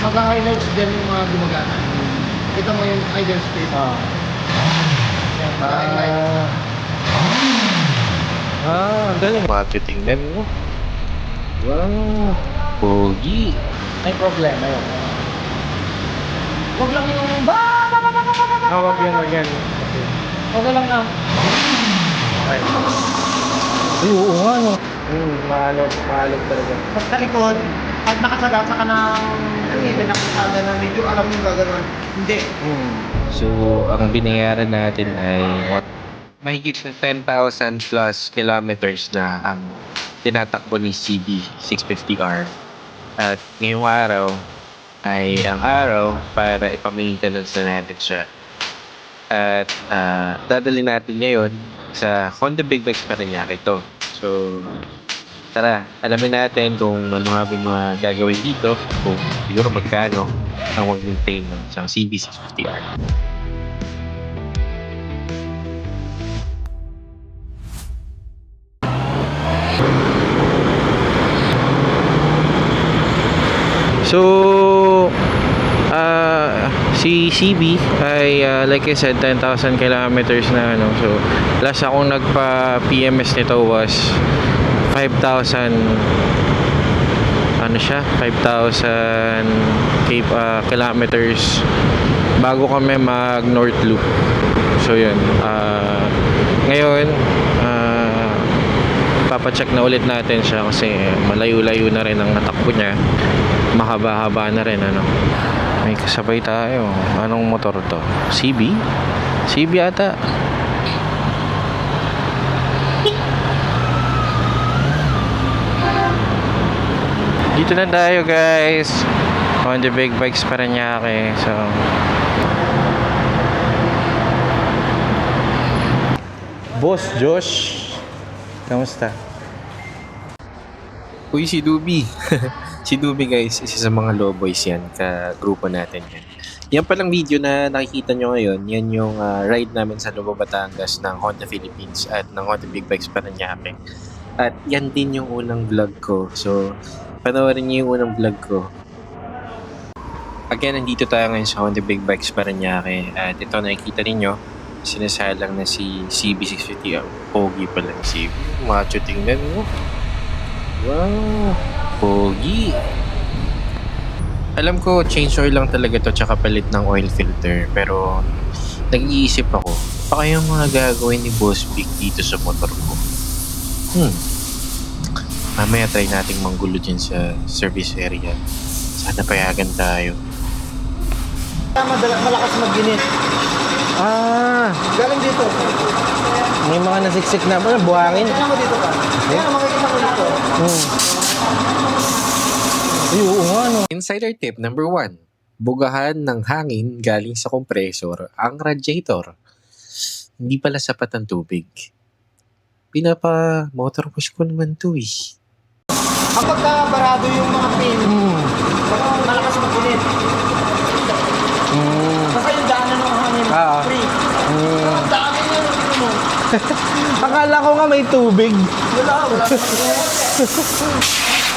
Magka-highlights din yung mga gumagana. Kita mo yung idle state. Yan, magka-highlights. Ang galing. Matitingnan mo. Wow. Pogi. May problema yun. Huwag lang yung Wag yan. Okay lang na. Okay. Ay, oo nga, no. Maalog talaga. Pag sa likod, pag nakasagasa ka ng even nakasada na medyo alam yung gagawin. Hindi. So, ang binayaran natin ay mahigit na 10,000 plus kilometers na ang tinatakbo ni CB 650R. At ngayong araw ay ang araw para ipamaintenance na natin siya. At dadalhin natin ngayon sa Honda Big Bikes Parañaque ito. So, tara, alamin natin kung ano nga yung mga gagawin dito, kung siguro magkano ang mag-maintain ng isang CB650R. So, si CB ay like I said 10,000 kilometers na ano. So, last akong nagpa-PMS nito was 5,000 ano siya? 5,000 kilometers bago kami mag North Loop. So, yun. Ngayon, papacheck na ulit natin siya kasi malayo-layo na rin ang natakbo niya. Mahaba-haba na rin ano. May kasabay tayo. Anong motor to? CB? CB ata. Dito na tayo guys. Honda Big Bikes Parañaque. So Boss Josh, kamusta? Uy, si Dubi. Si Dubi guys, isa sa mga low boys yan, ka-grupo natin yan. Yan palang video na nakikita nyo ngayon, yan yung ride namin sa Nueva Batangas ng Honda Philippines at ng Honda Big Bikes Parañaque. At yan din yung unang vlog ko. So, panoorin nyo yung unang vlog ko. Again, nandito tayo ngayon sa Honda Big Bikes Parañaque. At ito nakikita ninyo, sinasalang na si CB650. Pogi pala ni CB. Macho, tingnan mo. Wow, pogi. Alam ko, change oil lang talaga to tsaka palit ng oil filter. Pero, nag-iisip ako, baka yung mga gagawin ni Boss Big dito sa motor ko. Mamaya try nating manggulo dyan sa service area. Sana payagan tayo. Malakas mag-init. Galing dito. May mga nasiksik na ba? Buhangin? Kaya mo dito ka. Kaya makikita ko dito. Ay, oo nga, no. Insider tip number 1. Bugahan ng hangin galing sa compressor ang radiator. Hindi pala sapat ang tubig. Pinapa-motor wash ko naman to eh. Kapag barado yung mga pin, malakas mag-init. Kasi yung daanan ng hangin, free. Ang dami niya yung mo. Akala ko nga may tubig. Wala.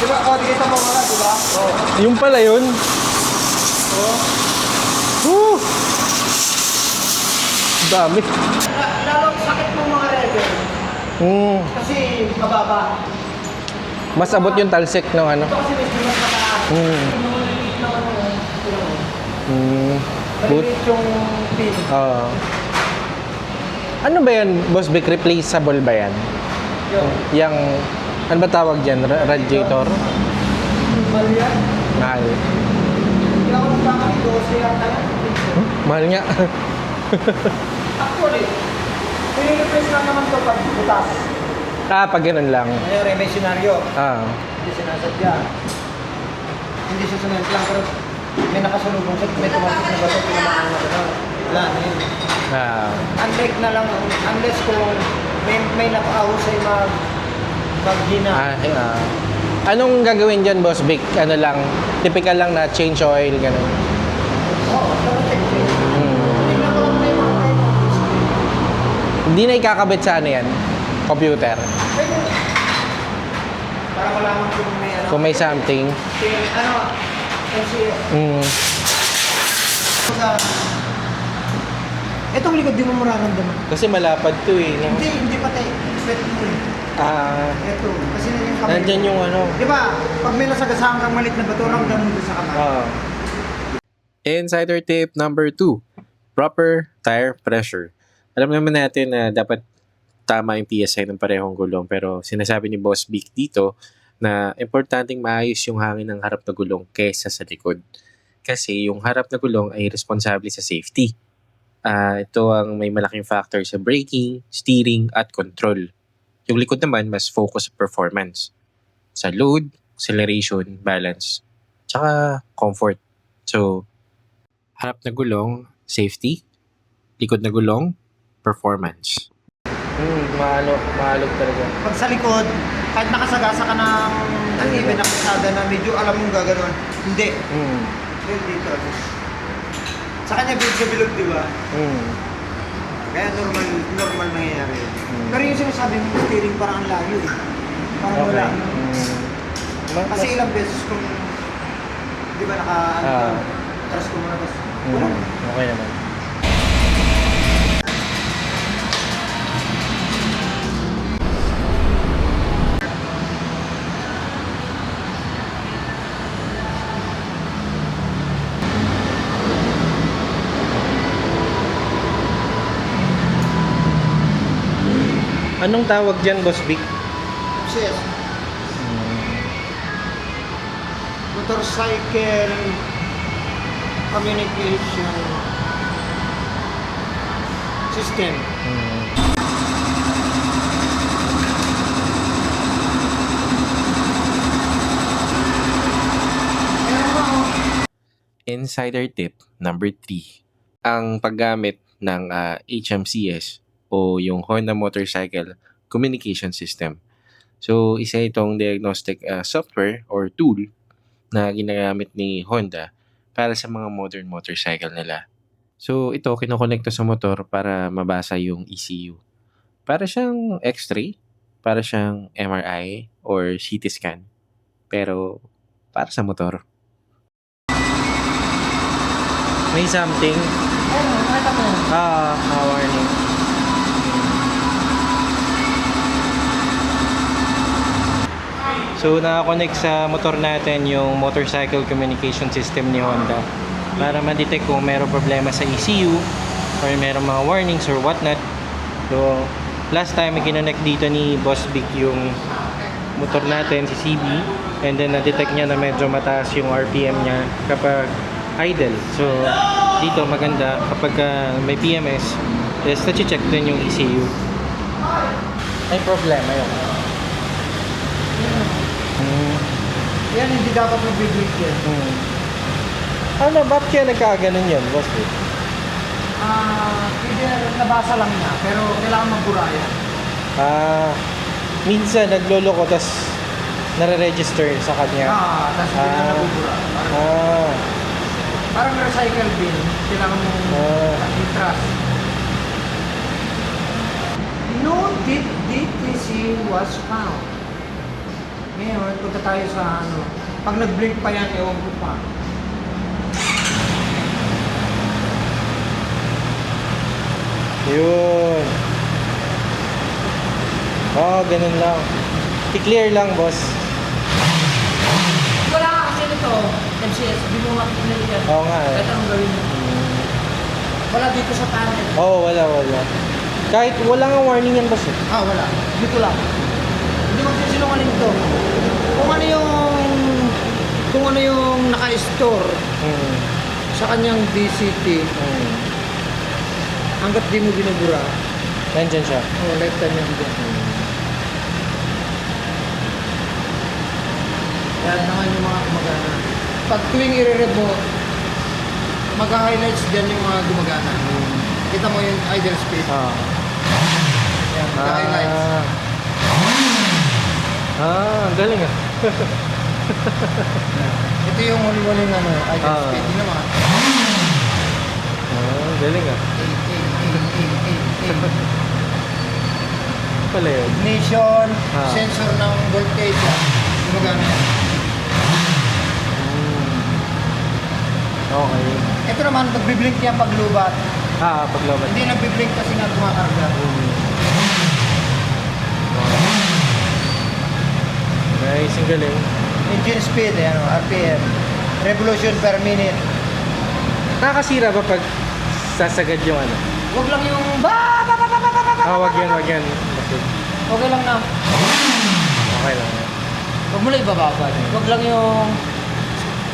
Diba? Kita mo nga, diba? Yung pala yun. Dami. Lalong sakit ng mga rebel. Kasi mababa. Mas abot yung talsik ng ano. Ito kasi medyo mas mataas. Maliit yung pin. Ano ba yan, Boss Vic? Replaceable ba yan? Yung, ano ba tawag dyan? Radiator? Mahal yan. Mahal. Hindi ako nagkamali, 12 yata yan. Mahal nga. Actually, i-replace lang naman ito pag butas. Pag ganun lang. Ngayon, may senaryo. Hindi sinasadya. Hindi siya sunod lang, pero may nakasalubong sa may tumasok na bato, pinamaan na gano'n. Wala na yun. Unlike na lang, unless kung may nakahusay maghina. Anong gagawin dyan, Boss Vic? Ano lang, typical lang na change oil, gano'n. Oo, check. Tingnan ko lang na yung mga tayo. Hindi na ikakabit sa ano yan? Computer. Para malaman kung may ano. Kung may something. LCS. Mm. Itong likod, di mo mararamdaman. Kasi malapad to eh. No? Hindi pati. Sweat mo eh. Ito, kasi na yung kamay. Nandyan yung ano. Di ba, pag may nasagasaan kang malit na bato, ramdam mo doon sa kamay. Insider tip number 2, proper tire pressure. Alam naman natin na dapat tama yung PSI ng parehong gulong, pero sinasabi ni Boss Vic dito na importanteng maayos yung hangin ng harap na gulong kesa sa likod. Kasi yung harap na gulong ay responsable sa safety. Ito ang may malaking factor sa braking, steering, at control. Yung likod naman mas focus sa performance. Sa load, acceleration, balance, tsaka comfort. So, harap na gulong, safety. Likod na gulong, performance. Maalog talaga. Pag sa likod, kahit nakasagasa ka ng even na kasada na medyo alam mong gagano'n, hindi. Well, dito. Sa kanya bilog, di ba? Kaya normal nangyayari. Pero yung sinasabi mo, steering parang ang layo eh. Parang wala. Kasi ilang beses kung, di ba trust ko muna, tapos wala. Okay naman. Anong tawag dyan, Boss Vic? Yes. Motorcycle communication system. Insider tip number 3, ang paggamit ng HMCS o yung Honda Motorcycle Communication System. So, isa itong diagnostic software or tool na ginagamit ni Honda para sa mga modern motorcycle nila. So, ito kinokonekta sa motor para mabasa yung ECU. Para siyang X-ray, para siyang MRI or CT scan, pero para sa motor. May something. Ayun, nakita mo. Warning. So, nakakonect sa motor natin yung motorcycle communication system ni Honda para ma-detect kung mayroong problema sa ECU or mayroong mga warnings or whatnot. So, last time may kinonect dito ni Boss Vic yung motor natin, si CB, and then na-detect niya na medyo mataas yung RPM niya kapag idle. So, dito maganda kapag may PMS, is na-check din yung ECU. May problema yun. Yan, hindi dapat mag-break yan. Ano, ba't kaya nagkaganon yun, Boss Vic? Hindi nabasa lang niya, pero kailangan magbura yan. Minsan nagloloko tas nare-register sa kanya. Tapos hindi na nabubura. Parang recycle bin, kailangan mong i-trust. No DTC was found. Ngayon, punta tayo sa pag nag-blink pa yan, ewan ko pa. Yun. Ganun lang. I-clear lang, boss. Wala ka kasi nito, MCS, di mo makikita yan. Oo nga eh. Kahit anong gawin mo. Wala dito sa panel. Wala. Kahit wala nga warning yan, boss. Wala. Dito lang. Hindi magsisinungaling to. Kung ano yung naka-store sa kanyang DCT, hanggat di mo binubura. Nandyan siya. Lifetime yan dyan. Yan naman yung mga gumagana. Pag tuwing i-rev mo, mag-highlights dyan yung mga gumagana. Kita mo yung idle speed. Yan, mag-highlights. Ang galing ah. Ito yung huli-huli na idle speed. Hindi naman. Ang galing ah. Pala yun. Ignition, sensor ng voltage yan. Gumagana yan. Okay. Ito naman, nagbiblink yan pag lubat. Paglaban. Hindi nagbiblink kasi nga kumakarga. Nice, ang galing. Engine speed, RPM. Revolution per minute. Nakakasira ba pag sasagad yung ano? Huwag lang yung Wag yan. Okay lang na. Okay lang yan. Huwag mo lang ibababa. Huwag lang yung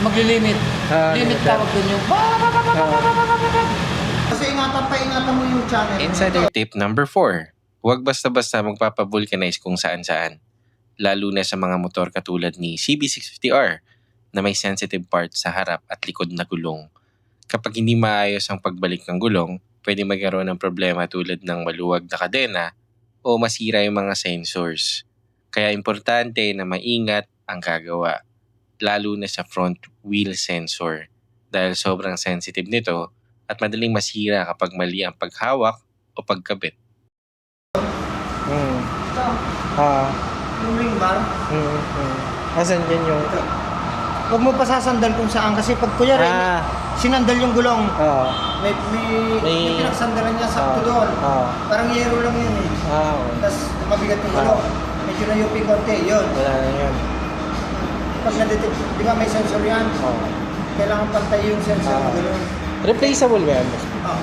maglilimit. Limit tawag dun yung Kasi ingatan mo yung channel. Insider tip number 4. Huwag basta-basta magpapavulcanize kung saan-saan. Lalo na sa mga motor katulad ni CB650R na may sensitive parts sa harap at likod na gulong. Kapag hindi maayos ang pagbalik ng gulong, pwede magkaroon ng problema tulad ng maluwag na kadena o masira yung mga sensors. Kaya importante na maingat ang gagawa, lalo na sa front wheel sensor dahil sobrang sensitive nito at madaling masira kapag mali ang paghawak o pagkabit. Ito, Ah, yung ring bar. Asan yan yung... Huwag mo pasasandal kung saan kasi pag kunyari sinandal yung gulong, may pinagsandalan niya sakto doon. Parang yero lang yun eh. Tapos mabigat yung gulong. Medyo na UP konti, yun. Wala na yun. Pag nadetect, di ba may sensor yan? Kailangan pantay yung sensor ng gulong. Replaceable ba yan? Oh.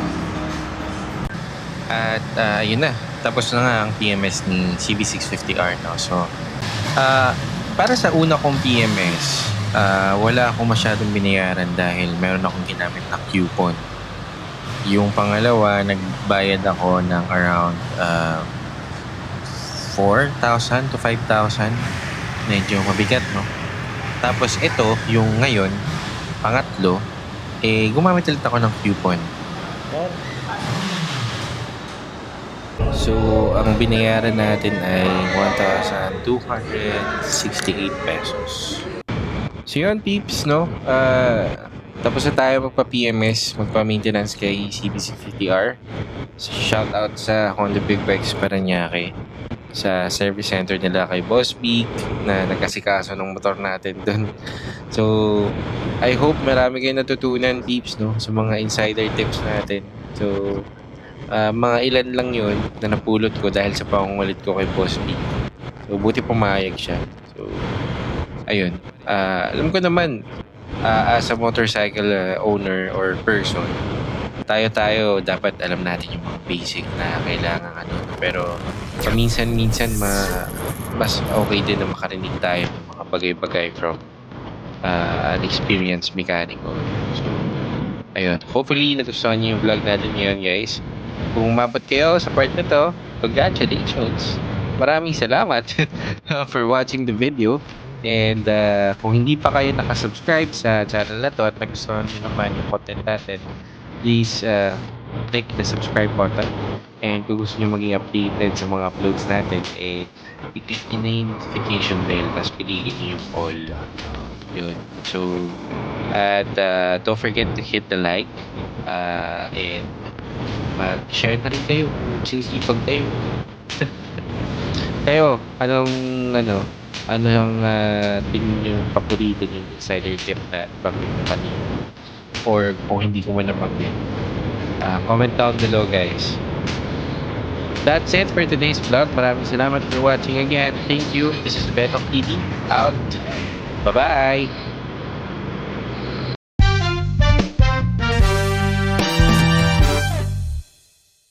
At yun na. Tapos na nga ang PMS ni CB650R. No? So, para sa una kong PMS, wala akong masyadong binayaran dahil meron akong ginamit na coupon. Yung pangalawa, nagbayad ako ng around 4,000 to 5,000. Medyo mabigat, no? Tapos ito, yung ngayon, pangatlo, gumamit ulit ako ng coupon. So, ang binayaran natin ay 1,268 pesos. So yun, peeps, no? Tapos na tayo magpa-PMS, magpa-maintenance kay CB650R. Shout out sa Honda Big Bikes Parañaque, sa service center nila kay Boss Big na nagkasikaso ng motor natin dun. So, I hope marami kayong natutunan, peeps, no? Sa mga insider tips natin. So, mga ilan lang yun na napulot ko dahil sa pangungulit ko kay Boss Big. So, buti pumayag siya. So, ayun. Alam ko naman, as a motorcycle owner or person, tayo dapat alam natin yung mga basic na kailangan ano. Pero paminsan-minsan mas okay din na makarinig tayo ng mga bagay-bagay from an experienced mechanic. So, ayun. Hopefully, nagustuhan niyo yung vlog natin ngayon, guys. Kung umabot kayo sa part na to, congratulations! Maraming salamat for watching the video. And kung hindi pa kayo nakasubscribe sa channel na to at nagustuhan nyo naman yung content natin, please click the subscribe button. And kung gusto nyo maging updated sa mga uploads natin, i-click nyo na yung notification bell, tapos piliin nyo yung all. Yun. So, at don't forget to hit the like and mag-share na rin kayo kung sinisipag kayo. Kayo, ano yung tingin nyo paborito yung insider tip na bakit kanina? Or kung hindi ko man nabanggit. Comment down below, guys. That's it for today's vlog. Maraming salamat for watching again. Thank you. This is Beto TV. Out. Bye-bye.